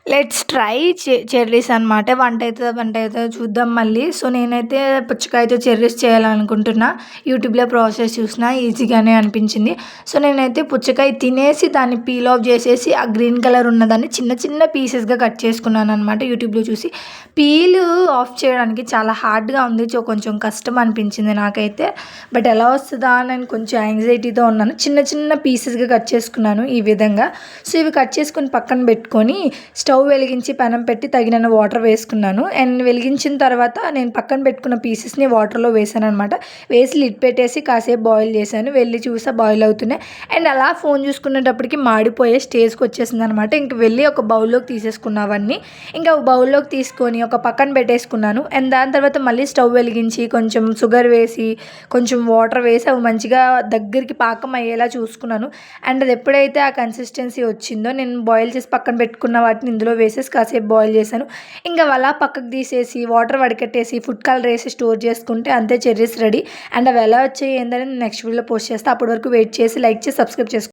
Let's try cherries అనమాట. వంట అయితదో చూద్దాం మళ్ళీ. సో, నేనైతే పుచ్చకాయతో చెర్రీస్ చేయాలనుకుంటున్నా. యూట్యూబ్‌లో ప్రాసెస్ చూసిన ఈజీగానే అనిపించింది. సో, నేనైతే పుచ్చకాయ తినేసి దాన్ని పీల్ ఆఫ్ చేసేసి ఆ గ్రీన్ కలర్ ఉన్నదాన్ని చిన్న చిన్న పీసెస్‌గా కట్ చేసుకున్నాననమాట యూట్యూబ్‌లో చూసి. పీల్ ఆఫ్ చేయడానికి చాలా హార్డ్‌గా ఉంది. సో, కొంచెం కష్టం అనిపించింది నాకైతే. బట్ ఎలా వస్తదా అని కొంచెం యాంగ్జైటీతో ఉన్నాను. చిన్న చిన్న పీసెస్‌గా కట్ చేసుకున్నాను ఈ విధంగా. సో, ఇవి కట్ చేసుకొని పక్కన పెట్టుకొని స్టవ్ వెలిగించి పెనం పెట్టి తగినన్ని వాటర్ వేసుకున్నాను. అండ్ వెలిగించిన తర్వాత నేను పక్కన పెట్టుకున్న పీసెస్‌ని వాటర్‌లో వేసాననమాట. వేసి లిడ్ పెట్టేసి కాసేపు బాయిల్ చేశాను. వెళ్ళి చూసా బాయిల్ అవుతున్నాయి. అండ్ అలా ఫోన్ చూసుకునేటప్పటికి మాడిపోయే స్టేజ్‌కి వచ్చేసిందనమాట. ఇంక వెళ్ళి ఒక బౌల్‌లోకి తీసేసుకున్నా అవన్నీ. ఇంకా బౌల్‌లోకి తీసుకొని ఒక పక్కన పెట్టేసుకున్నాను. అండ్ దాని తర్వాత మళ్ళీ స్టవ్ వెలిగించి కొంచెం షుగర్ వేసి, కొంచెం వాటర్ వేసి అవి మంచిగా దగ్గరికి పాకం అయ్యేలా చూసుకున్నాను. అండ్ అది ఎప్పుడైతే ఆ కన్సిస్టెన్సీ వచ్చిందో నేను బాయిల్ చేసి పక్కన పెట్టుకున్న వాటిని ఇందులో వేసేసి కాసేపు బాయిల్ చేశాను. ఇంకా అలా పక్కకు తీసేసి వాటర్ వడకట్టేసి ఫుడ్ కలర్ వేసి స్టోర్ చేసుకుంటే అంతే చెర్రీస్ రెడీ. అండ్ అవి ఎలా వచ్చాయి ఏందని నెక్స్ట్ వీడియోలో పోస్ట్ చేస్తాను. అప్పటి వరకు వెయిట్ చేసి లైక్ చేసి సబ్స్క్రైబ్ చేసుకోండి.